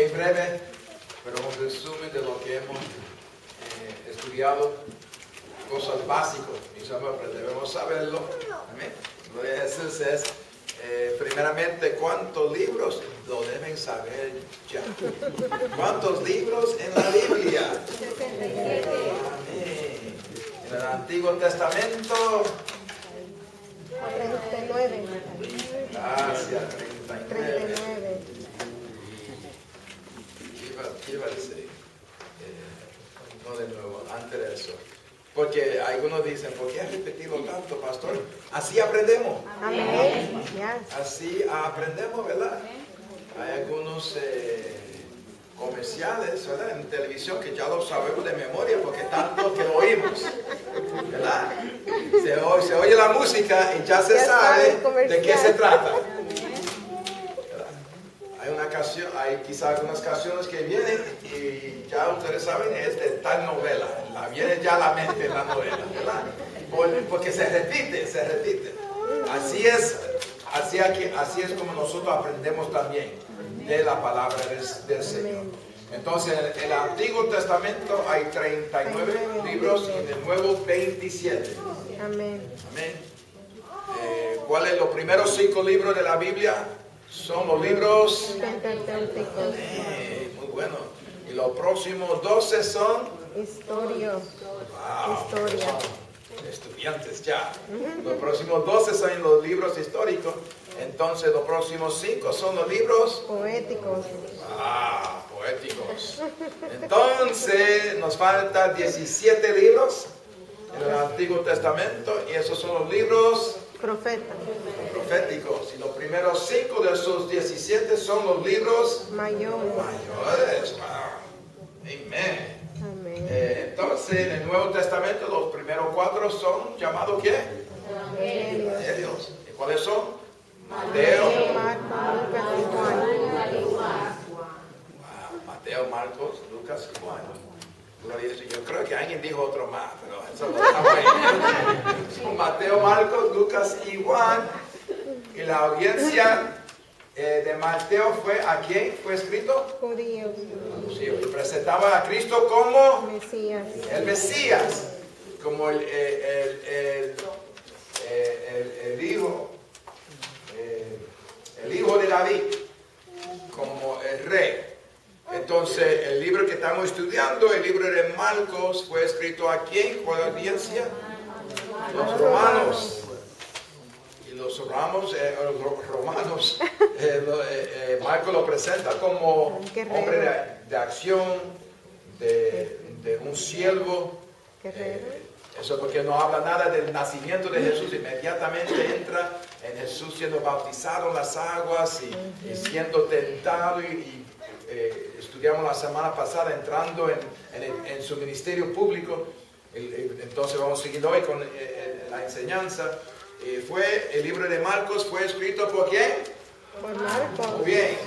bien breve, pero un resumen de lo que hemos estudiado, cosas básicas, mis amados, debemos saberlo. Amén. Gloria a Jesús es, primeramente, ¿cuántos libros lo deben saber ya? ¿Cuántos libros en la Biblia? 67. Amén. En el Antiguo Testamento. 39. Gracias, 39. 39. ¿Qué iba a decir? No de nuevo, antes de eso. Porque algunos dicen, ¿por qué has repetido tanto, pastor? Así aprendemos. Amén. Yes. Así aprendemos, ¿verdad? Hay algunos comerciales, ¿verdad? En televisión que ya lo sabemos de memoria porque tanto que lo oímos, ¿verdad? Se oye la música y ya se sabe de qué se trata. Hay una canción, hay quizá algunas canciones que vienen y ya ustedes saben, es de tal novela. Viene ya a la mente la novela, ¿verdad? Porque se repite. Así es como nosotros aprendemos también de la palabra del Señor. Entonces, en el Antiguo Testamento hay 39 libros y en el Nuevo 27. Amén. Amén. ¿Cuáles son los primeros 5 libros de la Biblia? Son los libros Pentateucos. muy bueno. Y los próximos 12 son Historia. wow, Historia. son estudiantes ya. Los próximos 12 son los libros históricos. Entonces los próximos 5 son los libros Poéticos. poéticos. Entonces nos faltan 17 libros en el Antiguo Testamento y esos son los libros Profeta. proféticos. Y los primeros 5 de esos 17 son los libros Mayor. mayores. Wow. Amén. Amén. Entonces en el Nuevo Testamento los primeros 4 son llamados ¿qué? Evangelios. Evangelios. ¿Y cuáles son? Mateo, Marcos, Lucas y Juan. Mateo, Marcos, Lucas y Juan. Gloria a Dios. Yo creo que alguien dijo otro más, pero eso no está bueno. Son Mateo, Marcos, Lucas y Juan. Y la audiencia de Mateo fue ¿a quién fue escrito? Judíos. Sí, presentaba a Cristo como Mesías. el Mesías, como el hijo de David, como el rey. Entonces, el libro que estamos estudiando, el libro de Marcos, fue escrito ¿a quién? ¿Cuál audiencia? Los romanos. Y los romanos, Marcos lo presenta como hombre de acción, de un siervo. Eso porque no habla nada del nacimiento de Jesús, inmediatamente entra en Jesús siendo bautizado en las aguas y siendo tentado y estudiamos la semana pasada entrando en su ministerio público. Entonces vamos siguiendo hoy con la enseñanza. El libro de Marcos fue escrito ¿por quién? Por Marcos. Muy bien.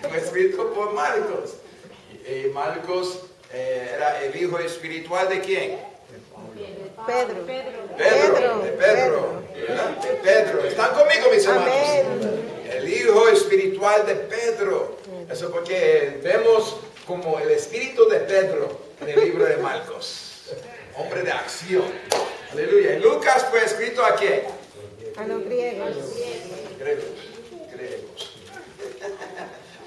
Fue escrito por Marcos. Marcos era el hijo espiritual de quién? Pedro. De Pedro. ¿Están conmigo, mis hermanos? Amén. El hijo espiritual de Pedro. Eso porque vemos como el espíritu de Pedro en el libro de Marcos. Hombre de acción. Aleluya. Y Lucas fue escrito ¿a quién? A los griegos. Griegos.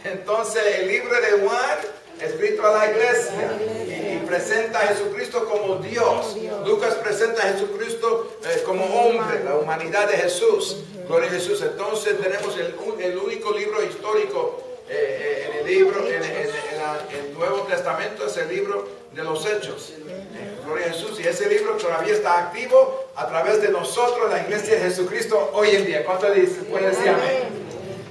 Entonces el libro de Juan, escrito a la iglesia, y presenta a Jesucristo como Dios. Lucas presenta a Jesucristo como hombre, la humanidad de Jesús. Gloria a Jesús. Entonces tenemos el único libro histórico en el Nuevo Testamento, es el libro de los Hechos. Gloria a Jesús. Y ese libro todavía está activo a través de nosotros, la iglesia de Jesucristo, hoy en día. ¿Cuánto pueden decir amén?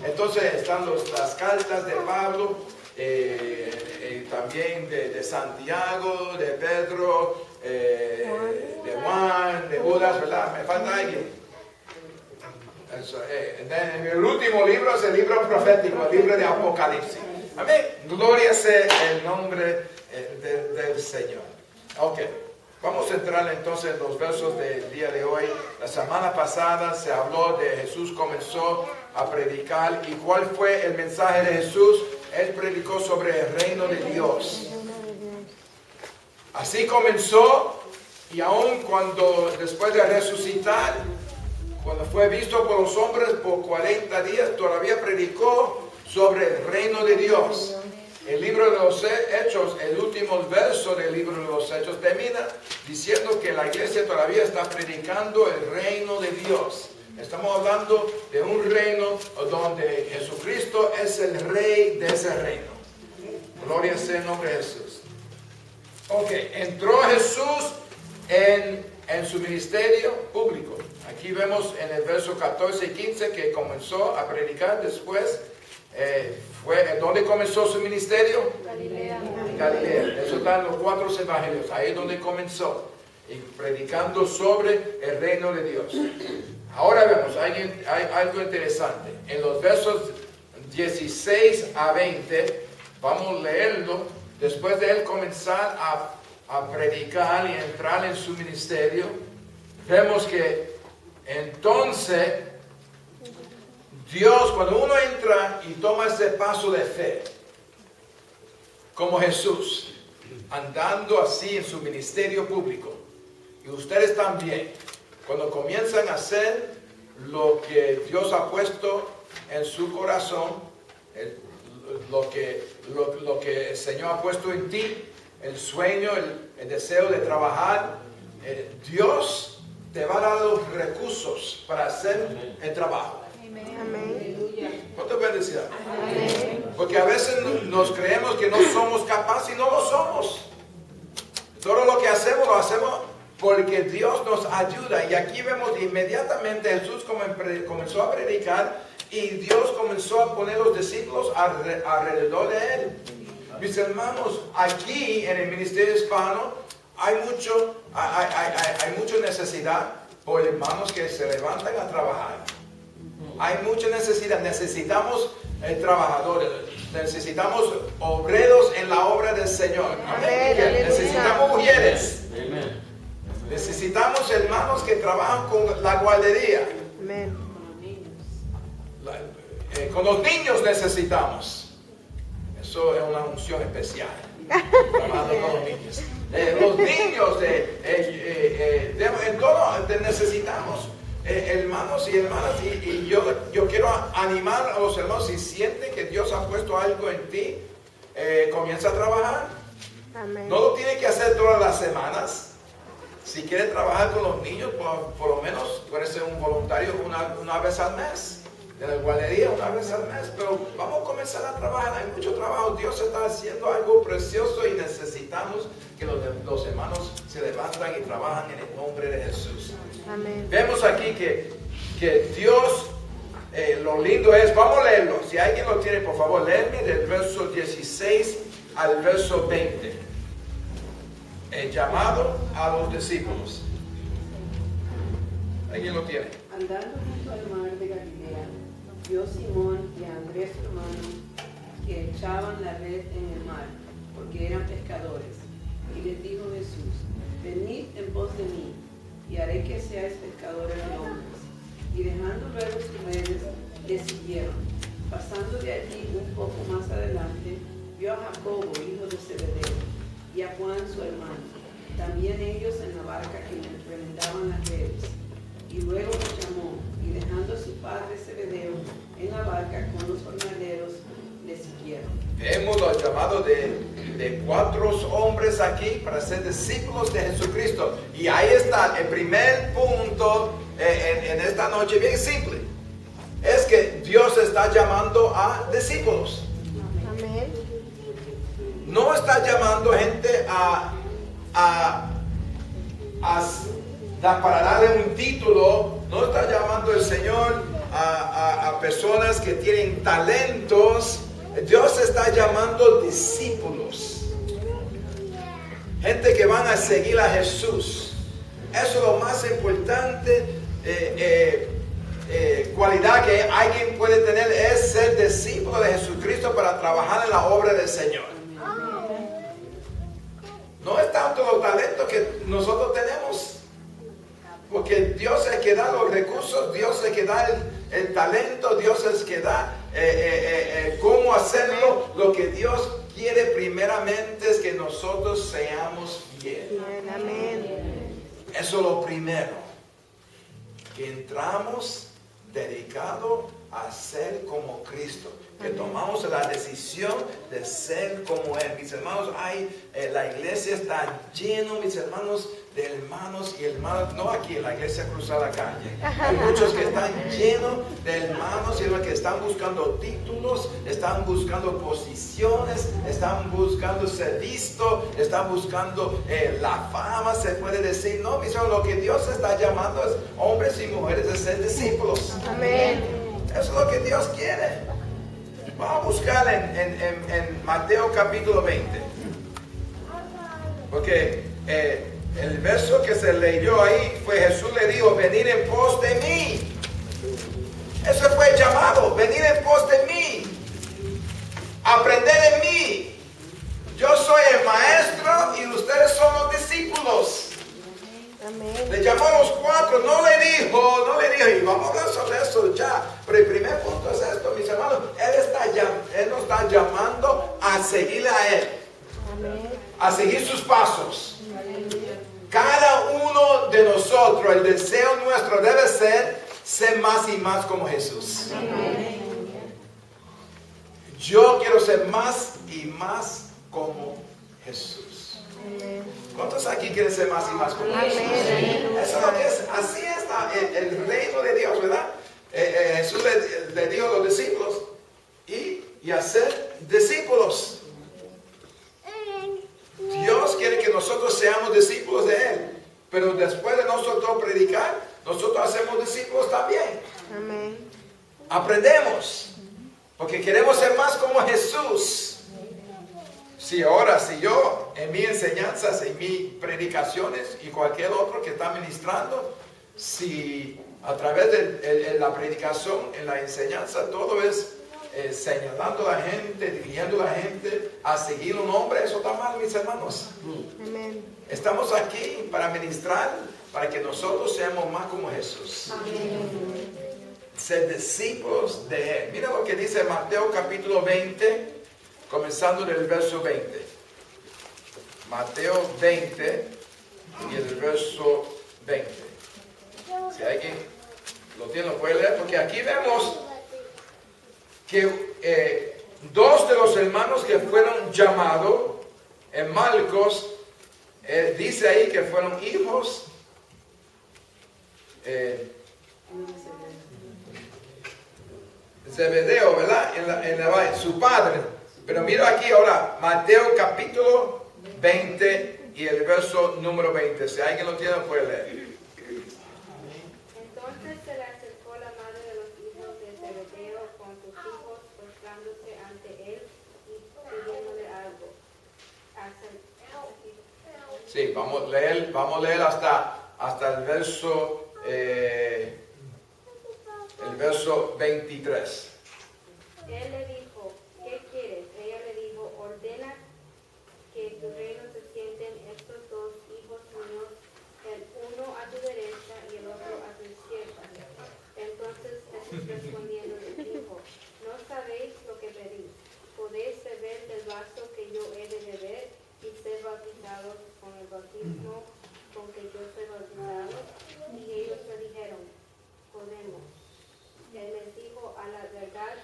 Entonces están las cartas de Pablo, también de Santiago, de Pedro, de Juan, de Judas, ¿verdad? Me falta alguien. El último libro es el libro profético, el libro de Apocalipsis. Amén. Gloria sea el nombre del Señor. Ok. Vamos a entrar entonces en los versos del día de hoy. La semana pasada se habló de Jesús comenzó a predicar. ¿Y cuál fue el mensaje de Jesús? Él predicó sobre el reino de Dios. Así comenzó, y aun cuando después de resucitar, cuando fue visto por los hombres por 40 días, todavía predicó sobre el reino de Dios. El libro de los Hechos, el último verso del libro de los Hechos termina diciendo que la iglesia todavía está predicando el reino de Dios. Estamos hablando de un reino donde Jesucristo es el rey de ese reino. Gloria sea el nombre de Jesús. Ok, entró Jesús en su ministerio público. Aquí vemos en el verso 14 y 15 que comenzó a predicar después. ¿Dónde comenzó su ministerio? Galilea. Galilea. Eso está en los 4 evangelios. Ahí es donde comenzó. Y predicando sobre el reino de Dios. Ahora vemos, hay algo interesante. En los versos 16 a 20, vamos a leerlo. Después de él comenzar a predicar y entrar en su ministerio, vemos que entonces Dios, cuando uno entra y toma ese paso de fe, como Jesús, andando así en su ministerio público, y ustedes también, cuando comienzan a hacer lo que Dios ha puesto en su corazón, lo que el Señor ha puesto en ti, el sueño, el deseo de trabajar, Dios te va a dar los recursos para hacer el trabajo. Amén. ¿Cuánto bendecida? Amén. Porque a veces nos creemos que no somos capaces y no lo somos. Todo lo que hacemos lo hacemos porque Dios nos ayuda. Y aquí vemos inmediatamente Jesús comenzó a predicar y Dios comenzó a poner los discípulos alrededor de él. Mis hermanos, aquí en el ministerio hispano hay mucha necesidad por hermanos que se levantan a trabajar. Hay mucha necesidad. Necesitamos trabajadores. Necesitamos obreros en la obra del Señor. Amén. Necesitamos mujeres. Amen. Necesitamos hermanos que trabajan con la guardería. Amén. Con los niños necesitamos. Eso es una unción especial. Trabajando con los niños. Los niños, en todo necesitamos hermanos y hermanas. Y yo quiero animar a los hermanos, si sienten que Dios ha puesto algo en ti, comienza a trabajar. Amén. No lo tiene que hacer todas las semanas. Si quiere trabajar con los niños, por lo menos puede ser un voluntario una vez al mes. De la guardería una vez al mes. Pero vamos a comenzar a trabajar. Hay mucho trabajo. Dios está haciendo algo precioso y necesitamos que los hermanos se levantan y trabajan en el nombre de Jesús. Amén. Vemos aquí que Dios, lo lindo es, vamos a leerlo. Si alguien lo tiene, por favor, léeme del verso 16 al verso 20. El llamado a los discípulos. ¿Alguien lo tiene? Andando junto al mar de Galilea, vio Simón y a Andrés su hermano que echaban la red en el mar, porque eran pescadores. Y les dijo Jesús: venid en pos de mí, y haré que seáis pescadores de hombres. Y dejando luego sus redes, le siguieron. Pasando de allí un poco más adelante, vio a Jacobo, hijo de Zebedeo, y a Juan su hermano, también ellos en la barca que remendaban las redes. Y luego los llamó, y dejando a su padre Zebedeo en la barca con los jornaleros, le siguieron. Vemos los llamados de 4 hombres aquí para ser discípulos de Jesucristo. Y ahí está el primer punto en esta noche, bien simple. Es que Dios está llamando a discípulos. Amén. No está llamando gente para darle un título. No está llamando el Señor a personas que tienen talentos. Dios está llamando discípulos. Gente que van a seguir a Jesús. Eso es lo más importante. Cualidad que alguien puede tener es ser discípulo de Jesucristo para trabajar en la obra del Señor. No es tanto los talentos que nosotros tenemos, porque Dios es el que da los recursos, Dios es el que da el talento, Dios es que da cómo hacerlo. Lo que Dios quiere primeramente es que nosotros seamos fieles. Bien, amén. Eso es lo primero. Que entramos dedicados a ser como Cristo. Que tomamos la decisión de ser como Él. Mis hermanos, la iglesia está llena, mis hermanos, de hermanos y hermanas. No aquí en la iglesia cruzada la calle. Hay muchos que están llenos de hermanos y hermanas que están buscando títulos, están buscando posiciones, están buscando ser vistos, están buscando la fama, se puede decir. No, mis hermanos, lo que Dios está llamando es hombres y mujeres a ser discípulos. Amén. Eso es lo que Dios quiere. Vamos a buscar en Mateo capítulo 20. Porque el verso que se leyó ahí fue: Jesús le dijo, venid en pos de mí. Eso fue el llamado, venid en pos de mí. Aprended de mí. Yo soy el maestro y ustedes son los discípulos. Amén. Le llamó a los cuatro, no le dijo, y vamos a hablar sobre eso ya. Pero el primer punto es esto, mis hermanos. Él nos está llamando a seguirle a Él. Amén. A seguir sus pasos. Cada uno de nosotros, el deseo nuestro debe ser más y más como Jesús. Amén. Yo quiero ser más y más como Jesús. ¿Cuántos aquí quieren ser más y más como Jesús? Amén. Eso es lo que es. Así está el reino de Dios, ¿verdad? Jesús le dijo a los discípulos y hacer discípulos. Dios quiere que nosotros seamos discípulos de Él. Pero después de nosotros predicar, nosotros hacemos discípulos también. Amén. Aprendemos. Porque queremos ser más como Jesús. Si yo en mis enseñanzas, en mis predicaciones y cualquier otro que está ministrando, si a través de la predicación, en la enseñanza, todo es señalando a la gente, dirigiendo a la gente a seguir un hombre, eso está mal, mis hermanos. Amén. Estamos aquí para ministrar, para que nosotros seamos más como Jesús. Amén. Ser discípulos de Él. Mira lo que dice Mateo capítulo 20, comenzando del verso 20. Mateo 20 y el verso 20. Si alguien lo tiene, lo puede leer, porque aquí vemos que dos de los hermanos que fueron llamados en Marcos, dice ahí que fueron hijos Zebedeo, ¿verdad? Su padre. Pero mira aquí ahora, Mateo capítulo 20 y el verso número 20. Si alguien lo tiene, puede leer. Entonces se le acercó la madre de los hijos de Zebedeo con sus hijos, postrándose ante él y pidiéndole algo. Sí, vamos a leer hasta el verso 23. Él le dijo, ¿qué quieres? Ella le dijo, ordena que en tu reino se sienten estos dos hijos míos, el uno a tu derecha y el otro a tu izquierda. Entonces Jesús respondiendo le dijo, no sabéis lo que pedís. ¿Podéis beber del vaso que yo he de beber y ser bautizados con el bautismo con que yo soy bautizado? Y ellos le dijeron, podemos. Él les dijo, a la verdad,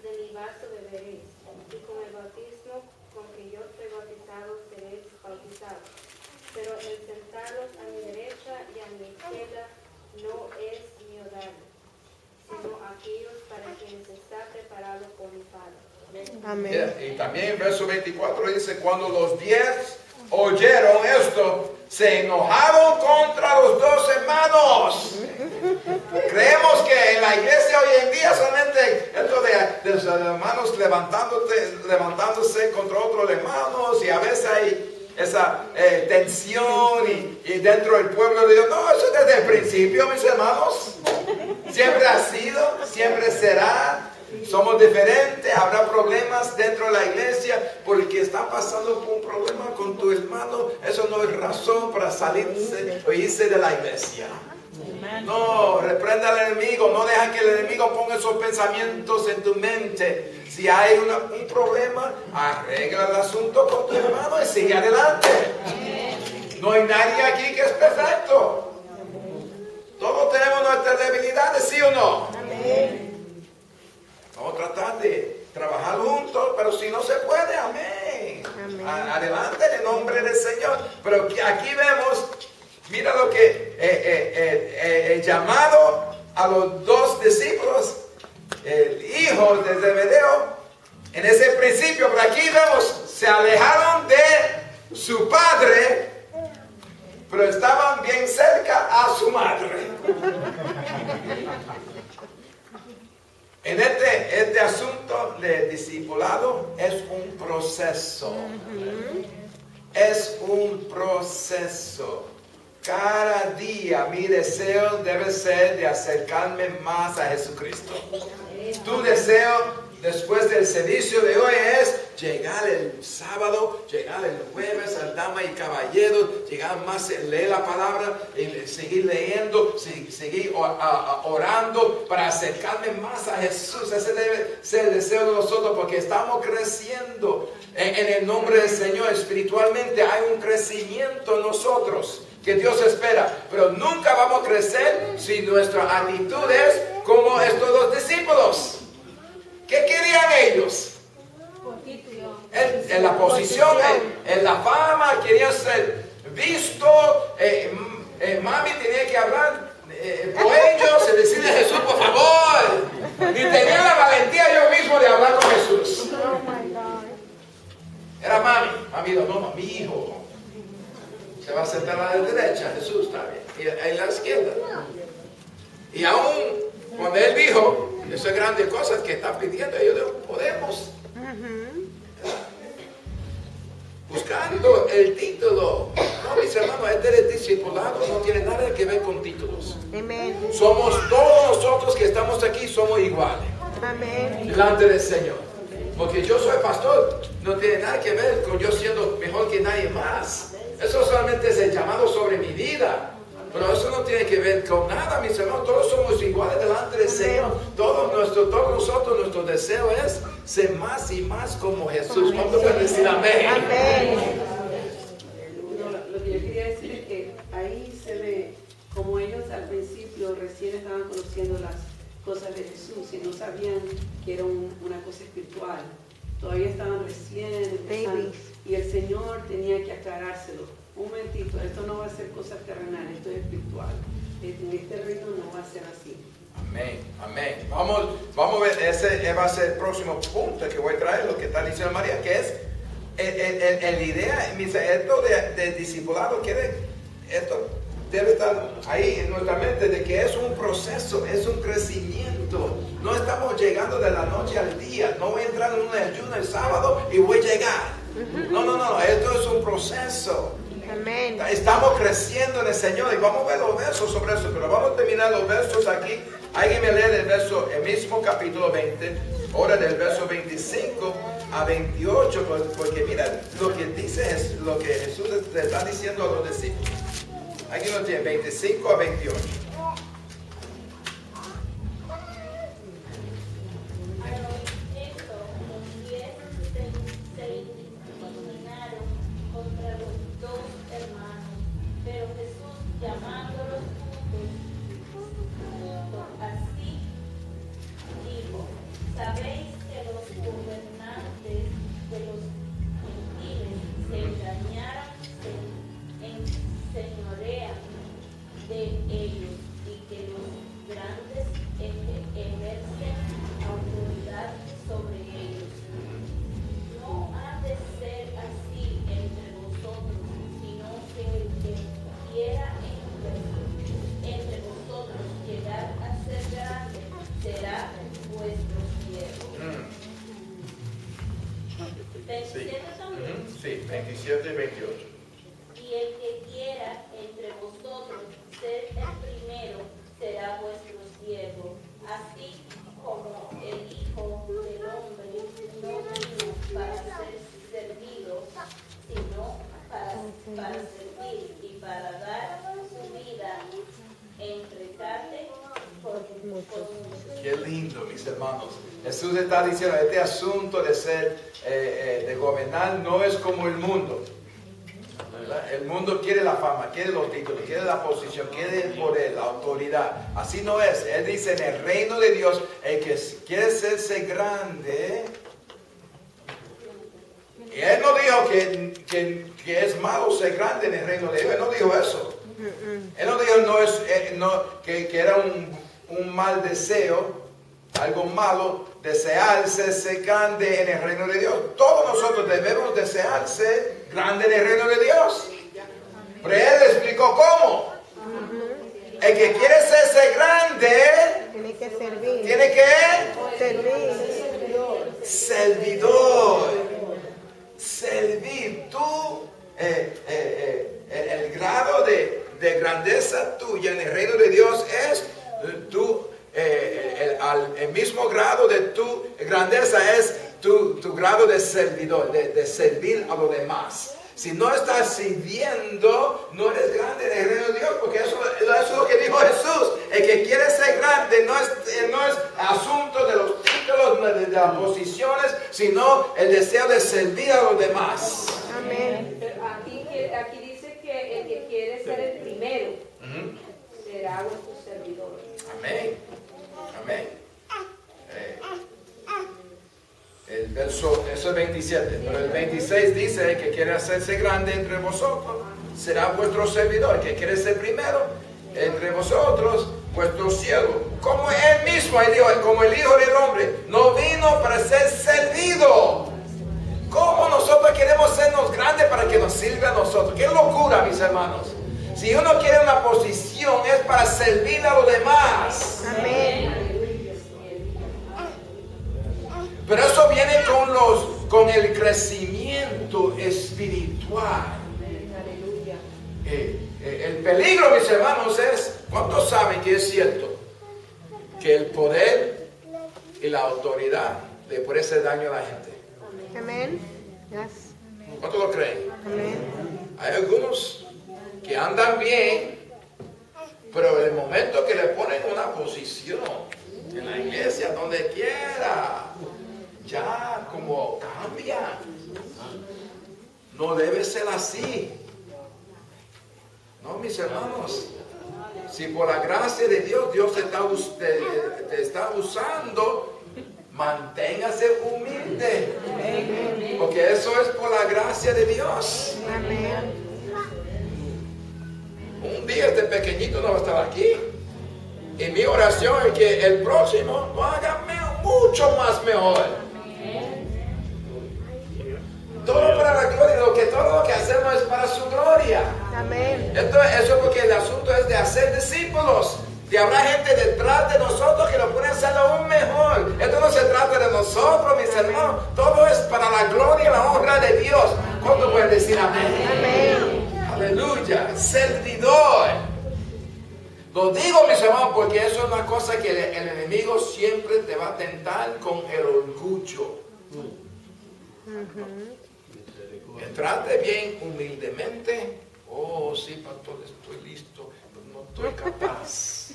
de mi vaso beberéis, y con el bautismo con que yo soy bautizado seréis bautizados. Pero el sentaros a mi derecha y a mi izquierda no es mi hogar, sino aquellos para quienes está preparado por mi Padre. Amén. Y también en verso 24 dice, cuando los 10 oyeron esto, se enojaron contra los dos hermanos. Creemos que en la iglesia hoy en día solamente esto de los hermanos levantándose contra otros hermanos, y a veces hay esa tensión y dentro del pueblo de Dios. No, eso desde el principio, mis hermanos. Siempre ha sido, siempre será. Somos diferentes, habrá problemas dentro de la iglesia porque está pasando por un problema con tu hermano. Eso no es razón para salirse o irse de la iglesia. No, reprenda al enemigo. No deja que el enemigo ponga esos pensamientos en tu mente. Si hay un problema, arregla el asunto con tu hermano y sigue adelante. No hay nadie aquí que es perfecto. Todos tenemos nuestras debilidades, ¿sí o no? Vamos a tratar de trabajar juntos, pero si no se puede, amén. Adelante en el nombre del Señor. Pero aquí vemos, mira lo que el llamado a los dos discípulos, el hijo de Zebedeo, en ese principio, pero aquí vemos, se alejaron de su padre, pero estaban bien cerca a su madre. En este asunto de discipulado es un proceso. Es un proceso. Cada día mi deseo debe ser de acercarme más a Jesucristo. Tu deseo después del servicio de hoy es llegar el sábado, llegar el jueves al Dama y Caballeros, llegar más, leer la palabra, seguir leyendo, seguir orando para acercarme más a Jesús. Ese debe ser el deseo de nosotros porque estamos creciendo en el nombre del Señor. Espiritualmente hay un crecimiento en nosotros que Dios espera, pero nunca vamos a crecer si nuestra actitud es como estos dos discípulos. ¿Qué querían ellos? En la posición, en la fama, querían ser vistos. Mami tenía que hablar por ellos y decirle a Jesús, por favor. Y tenía la valentía yo mismo de hablar con Jesús. Era mami, no, mi hijo. Se va a sentar a la derecha, Jesús está bien. Y a la izquierda. Y aún cuando él dijo, esas grandes cosas que está pidiendo, ellos dijo, podemos. Buscando el título. No, mis hermanos, este discipulado no tiene nada que ver con títulos. Amén. Somos todos nosotros que estamos aquí, somos iguales. Amén. Delante del Señor. Porque yo soy pastor, no tiene nada que ver con yo siendo mejor que nadie más. Eso solamente es el llamado sobre mi vida. Pero eso no tiene que ver con nada, mis hermanos. Todos somos iguales delante del Señor. Todos nosotros, nuestro deseo es ser más y más como Jesús. ¿Cuánto pueden decir amén? Amén. Lo que yo quería decir es que ahí se ve como ellos al principio recién estaban conociendo las cosas de Jesús y no sabían que era una cosa espiritual. Todavía estaban recién empezando. Y el Señor tenía que aclarárselo. Un momentito, esto no va a ser cosas terrenales, esto es espiritual. En este reino no va a ser así. Amén, amén. Vamos a ver, ese va a ser el próximo punto que voy a traer, lo que está diciendo María, que es la idea, esto de discipulado, esto debe estar ahí en nuestra mente, de que es un proceso, es un crecimiento. No estamos llegando de la noche al día, no voy a entrar en un ayuno el sábado y voy a llegar. No, esto es un proceso. Amén. Estamos creciendo en el Señor y vamos a ver los versos sobre eso, pero vamos a terminar los versos aquí. Alguien me lee el mismo capítulo 20, ahora del verso 25 a 28, porque mira lo que dice, lo que Jesús le está diciendo a los discípulos. Aquí lo tiene, 25 a 28. Sabéis que los gobernantes de los gentiles se engañaron, se enseñorean de ellos y que los grandes ejercen autoridad sobre ellos. No ha de ser así entre vosotros, sino que el que quiera entre vosotros llegar a ser grande será vuestro siervo. 27 también. Sí, 27 y 28. Y el que quiera entre vosotros ser el primero será vuestro siervo. Así como el Hijo del Hombre no vino para ser servido, sino para servir y para dar su vida en mis hermanos. Jesús está diciendo, este asunto de ser, de gobernar no es como el mundo. ¿Verdad? El mundo quiere la fama, quiere los títulos, quiere la posición, quiere el poder, la autoridad. Así no es. Él dice, en el reino de Dios, el que quiere hacerse grande. Y él no dijo que es malo ser grande en el reino de Dios. Él no dijo eso. Él no dijo que era un mal deseo, algo malo, desear ser grande en el reino de Dios. Todos nosotros debemos desear ser grande en el reino de Dios. Pero él explicó cómo. El que quiere ser grande Tiene que servir. tiene que Servir. servidor. Servir. Tú, el grado de grandeza tuya en el reino de Dios es tú. El mismo grado de tu grandeza es tu grado de servidor, de servir a los demás. Si no estás sirviendo, no eres grande en el reino de Dios, porque eso es lo que dijo Jesús. El que quiere ser grande no es asunto de los títulos, de las posiciones, sino el deseo de servir a los demás. Amén. Pero aquí dice que el que quiere ser el primero será vuestro servidor. Amén. Amén. El verso, eso es 27, pero el 26 dice que quiere hacerse grande entre vosotros, será vuestro servidor. Que quiere ser primero entre vosotros, vuestro siervo. Como él mismo, él dijo, como el Hijo del Hombre, no vino para ser servido. ¿Cómo nosotros queremos sernos grandes para que nos sirva a nosotros? ¡Qué locura, mis hermanos! Si uno quiere una posición es para servir a los demás. Amén. Pero eso viene con el crecimiento espiritual. El peligro, mis hermanos, es, ¿cuántos saben que es cierto? Que el poder y la autoridad le puede hacer daño a la gente. Amén. Yes. ¿Cuántos lo creen? Amén. Hay algunos que andan bien, pero en el momento que le ponen una posición en la iglesia, donde quiera, ya como cambia. No debe ser así. No, mis hermanos. Si por la gracia de Dios, Dios te está usando, manténgase humilde. Porque eso es por la gracia de Dios. Amén. Un día este pequeñito no va a estar aquí. Y mi oración es que el próximo lo haga mucho más mejor. Todo para la gloria, todo lo que hacemos es para su gloria. Amén. Eso porque el asunto es de hacer discípulos. Y habrá gente detrás de nosotros que lo puede hacer aún mejor. Esto no se trata de nosotros, mis hermanos. Todo es para la gloria y la honra de Dios. ¿Cuánto pueden decir amén? Amén. Aleluya. Servidor. Lo digo, mis hermanos, porque eso es una cosa que el enemigo siempre te va a tentar con el orgullo. Trate bien humildemente. Oh, sí, pastor, estoy listo, pero no estoy capaz.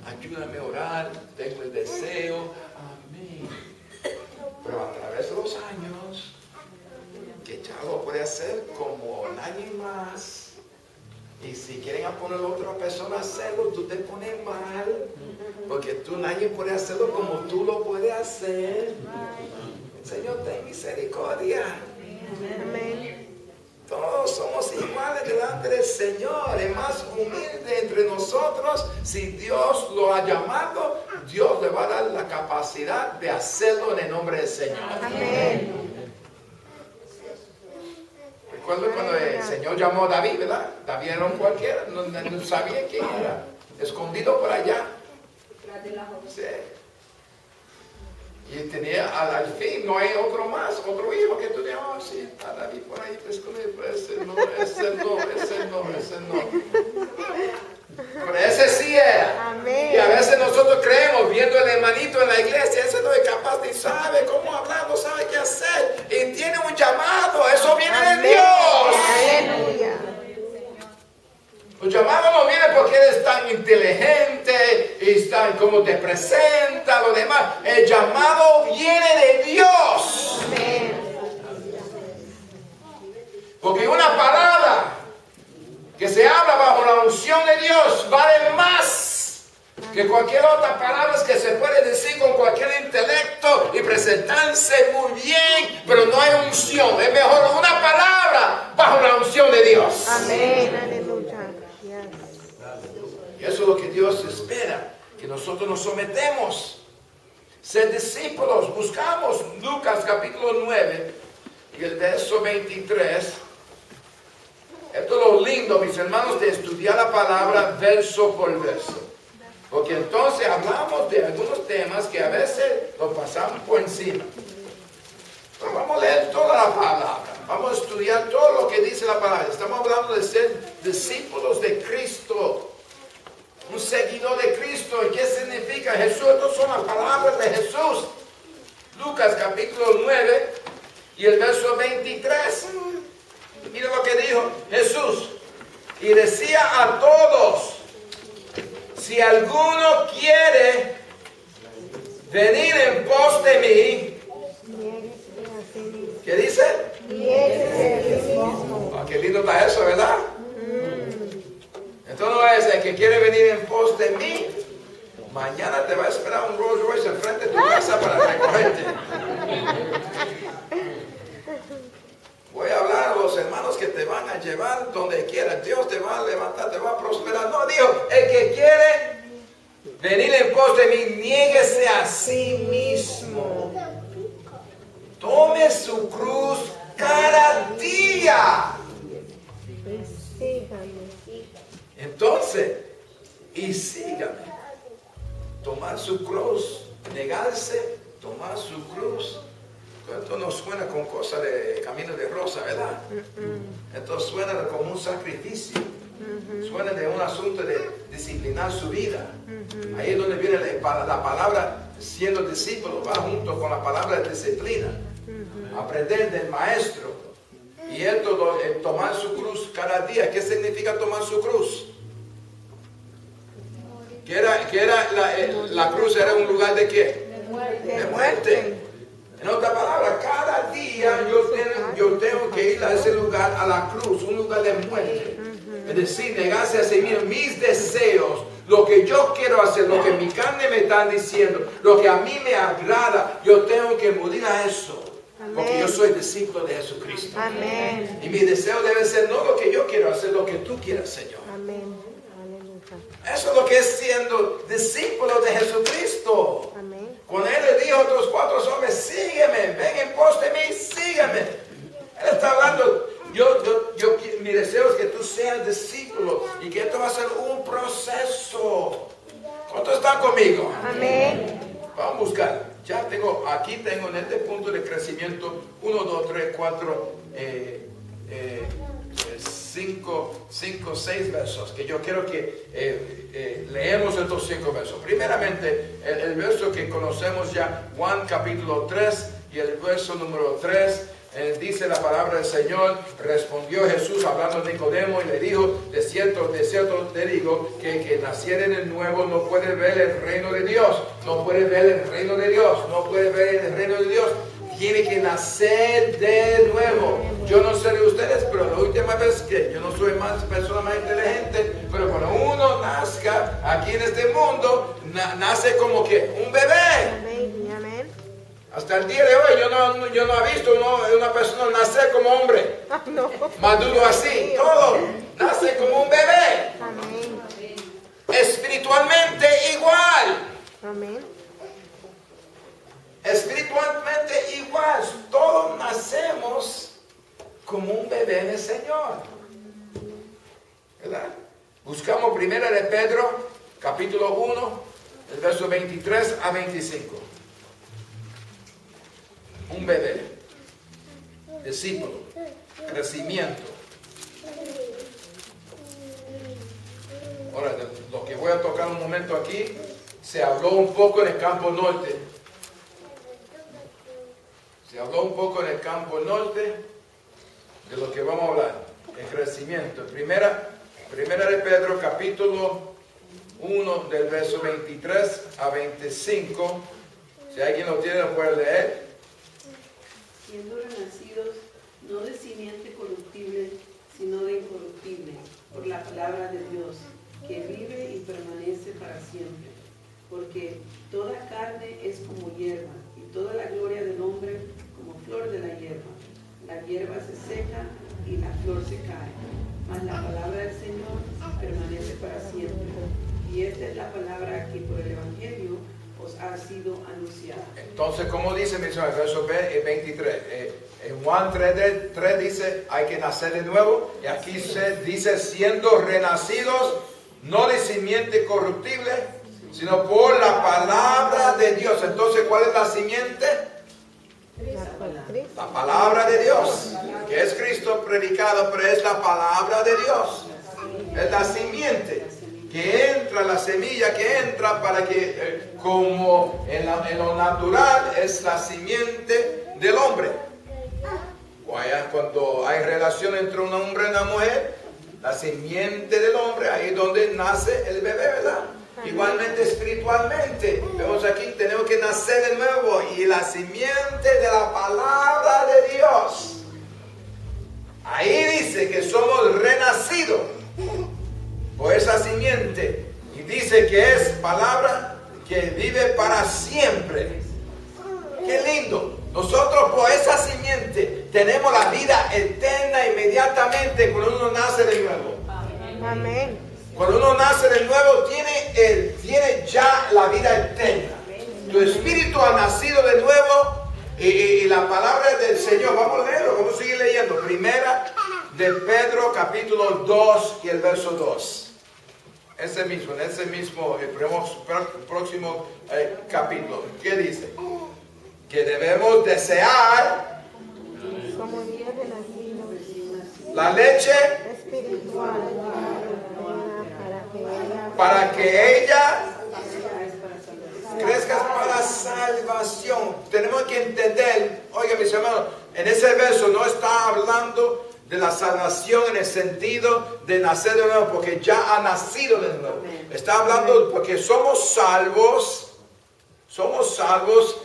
Ayúdame a orar, tengo el deseo. Amén. Pero a través de los años, que ya lo puede hacer como nadie más. Y si quieren a poner a otra persona a hacerlo, tú te pones mal. Porque nadie puede hacerlo como tú lo puedes hacer. Señor, ten misericordia. Amén. Todos somos iguales delante del Señor. El más humilde entre nosotros, si Dios lo ha llamado, Dios le va a dar la capacidad de hacerlo en el nombre del Señor. Amén. Recuerdo cuando el Señor llamó a David, ¿verdad? David era un cualquiera, no sabía quién era. Escondido por allá. Sí. Y tenía al fin, no hay otro más, otro hijo que tú digas, oh, sí, está David por ahí, pero ese no. Pero ese sí era. Amén. Y a veces nosotros creemos, viendo el hermanito en la iglesia, ese no es capaz ni sabe cómo hablar, no sabe qué hacer. Y tiene un llamado, eso viene de Dios. Aleluya. Los llamados no vienen porque eres tan inteligente y tan como te presenta. lo demás. El llamado viene de Dios. Porque una palabra que se habla bajo la unción de Dios vale más que cualquier otra palabra que se puede decir con cualquier intelecto y presentarse muy bien, pero no hay unción. Es mejor una palabra bajo la unción de Dios. Amén. Aleluya. Y eso es lo que Dios espera, que nosotros nos sometemos. Ser discípulos. Buscamos Lucas capítulo 9 y el verso 23. Esto es lo lindo, mis hermanos, de estudiar la palabra verso por verso. Porque entonces hablamos de algunos temas que a veces los pasamos por encima. Pero vamos a leer toda la palabra. Vamos a estudiar todo lo que dice la palabra. Estamos hablando de ser discípulos de Cristo. Un seguidor de Cristo. ¿Y qué significa Jesús? Estas son las palabras de Jesús. Lucas capítulo 9 y el verso 23. Mira lo que dijo Jesús. Y decía a todos: si alguno quiere venir en pos de mí, ¿qué dice? Oh, qué lindo está eso, ¿verdad? Entonces el que quiere venir en pos de mí, mañana te va a esperar un Rolls Royce enfrente de tu casa para recogerte. Voy a hablar a los hermanos que te van a llevar donde quieras. Dios te va a levantar, te va a prosperar. No, dijo, el que quiere venir en pos de mí, niéguese a sí mismo. Tome su cruz cada día. Entonces, y sígame. Tomar su cruz, negarse, tomar su cruz. Esto no suena con cosas de camino de rosa, ¿verdad? Esto suena como un sacrificio. Suena de un asunto de disciplinar su vida. Ahí es donde viene la palabra siendo discípulo, va junto con la palabra de disciplina. Aprender del maestro. Y esto, tomar su cruz cada día. ¿Qué significa tomar su cruz? ¿Qué era la cruz? ¿Era un lugar de qué? De muerte. En otras palabras, cada día yo tengo que ir a ese lugar, a la cruz, un lugar de muerte. Es decir, negarse a sí mismo, mis deseos, lo que yo quiero hacer, lo que mi carne me está diciendo, lo que a mí me agrada, yo tengo que morir a eso. Porque yo soy discípulo de Jesucristo. Amén. Y mi deseo debe ser no lo que yo quiero hacer, lo que tú quieras, Señor. Amén. Eso es lo que es siendo discípulo de Jesucristo. Amén. Cuando Él le dijo a otros 4 hombres, sígueme, ven en pos de mí, sígueme. Él está hablando, mi deseo es que tú seas discípulo y que esto va a ser un proceso. ¿Cuántos están conmigo? Amén. Vamos a buscar. Aquí tengo en este punto de crecimiento 1, 2, 3, 4, 5, 6 versos, que yo quiero que leemos estos 5 versos. Primeramente, el verso que conocemos ya, Juan capítulo 3 y el verso número 3, dice la palabra del Señor: respondió Jesús hablando a Nicodemo y le dijo: de cierto te digo que naciera en el nuevo no puede ver el reino de Dios. No puede ver el reino de Dios. No puede ver el reino de Dios. Tiene que nacer de nuevo. Yo no sé de ustedes, pero la última vez que yo no soy más persona más inteligente, pero cuando uno nazca aquí en este mundo, nace como que un bebé. Amén. Hasta el día de hoy yo no he visto una persona nacer como hombre. No. Maduro así, todo nace como un bebé. Amén. Espiritualmente igual. Amén. Espiritualmente igual. Todos nacemos como un bebé en el Señor. ¿Verdad? Buscamos 1 de Pedro, capítulo 1, el verso 23 a 25. Un bebé. Discípulo. Crecimiento. Ahora, lo que voy a tocar un momento aquí, se habló un poco en el campo norte. Se habló un poco en el campo norte de lo que vamos a hablar, el crecimiento. Primera de Pedro, capítulo 1, del verso 23 a 25, Si alguien lo tiene, lo puede leer. Siendo renacidos no de simiente corruptible, sino de incorruptible, por la palabra de Dios, que vive y permanece para siempre. Porque toda carne es como hierba, y toda la gloria del hombre como flor de la hierba. La hierba se seca y la flor se cae, mas la palabra del Señor permanece para siempre. Y esta es la palabra que por el Evangelio os ha sido anunciada. Entonces, como dice mi Señor, verso 23, en Juan 3 dice, hay que nacer de nuevo, y aquí se dice, siendo renacidos, no de simiente corruptible, sino por la palabra de Dios. Entonces, ¿cuál es la simiente? La palabra de Dios, que es Cristo predicado, pero es la palabra de Dios. Es la simiente que entra, la semilla que entra para que, como en lo natural, es la simiente del hombre. Cuando hay relación entre un hombre y una mujer, la simiente del hombre, ahí es donde nace el bebé, ¿verdad? Igualmente espiritualmente, vemos aquí, tenemos que nacer de nuevo, y la simiente de la palabra de Dios. Ahí dice que somos renacidos por esa simiente, y dice que es palabra que vive para siempre. ¡Qué lindo! Nosotros por esa simiente tenemos la vida eterna inmediatamente cuando uno nace de nuevo. Amén. Cuando uno nace de nuevo tiene ya la vida eterna. Tu espíritu ha nacido de nuevo, y la palabra del Señor, vamos a leerlo, vamos a seguir leyendo. Primera de Pedro capítulo 2 y el verso 2. En ese mismo próximo capítulo. ¿Qué dice? Que debemos desear Como Dios renacido la leche espiritual para que ella crezca para salvación. Tenemos que entender, oiga mis hermanos, en ese verso no está hablando de la salvación en el sentido de nacer de nuevo, porque ya ha nacido de nuevo. Está hablando porque somos salvos,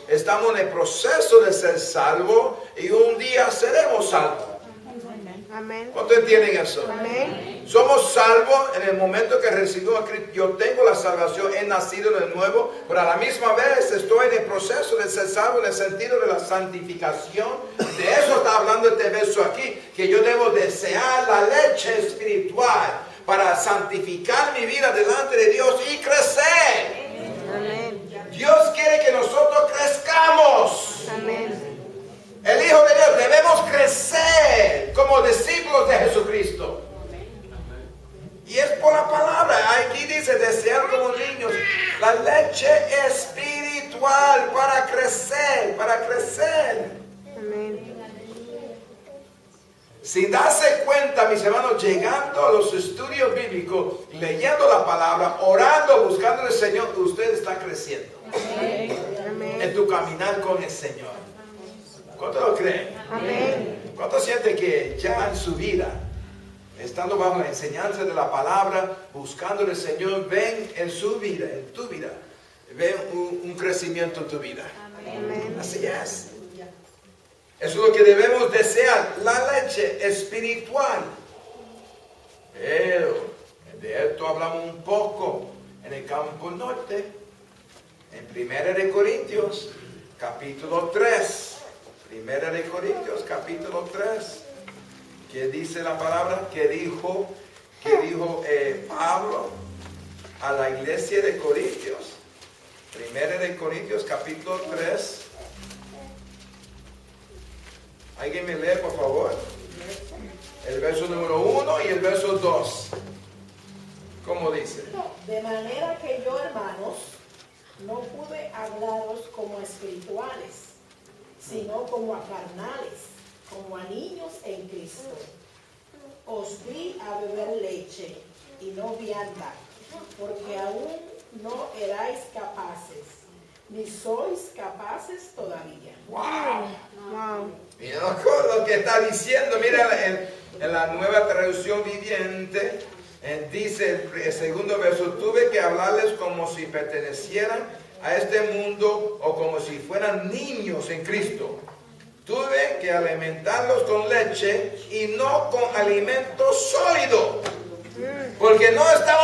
estamos en el proceso de ser salvos, y un día seremos salvos. Amén. ¿Cuántos entienden eso? Amén. Somos salvos en el momento que recibimos a Cristo. Yo tengo la salvación, he nacido de nuevo, pero a la misma vez estoy en el proceso de ser salvo en el sentido de la santificación. De eso está hablando este verso aquí, que yo debo desear la leche espiritual para santificar mi vida delante de Dios y crecer. Amén. Dios quiere que nosotros crezcamos. Amén. El Hijo de Dios, debemos crecer como discípulos de Jesucristo. Y es por la palabra. Aquí dice, desear como niños la leche espiritual para crecer, Amén. Sin darse cuenta, mis hermanos, llegando a los estudios bíblicos, leyendo la palabra, orando, buscando al Señor, usted está creciendo Amén. en tu caminar con el Señor. ¿Cuántos lo creen? Amén. ¿Cuántos sienten que ya en su vida, estando bajo la enseñanza de la palabra, buscando al Señor, ven en su vida, en tu vida, ven un crecimiento en tu vida? Amén. Así es. Eso es lo que debemos desear, la leche espiritual. Pero de esto hablamos un poco en el campo norte, en 1 Corintios, capítulo 3. 1 Corintios, capítulo 3. ¿Qué dice la palabra? ¿Qué dijo Pablo a la iglesia de Corintios? 1 Corintios, capítulo 3. ¿Alguien me lee, por favor? El verso número 1 y el verso 2. ¿Cómo dice? De manera que yo, hermanos, no pude hablaros como a espirituales, sino como a carnales, como a niños en Cristo. Os di a beber leche y no vianda, porque aún no erais capaces, ni sois capaces todavía. ¡Wow! Wow. Mira lo que está diciendo. Mira en la nueva traducción viviente, dice el segundo verso: tuve que hablarles como si pertenecieran a este mundo o como si fueran niños en Cristo. Tuve que alimentarlos con leche y no con alimento sólido, porque no estaban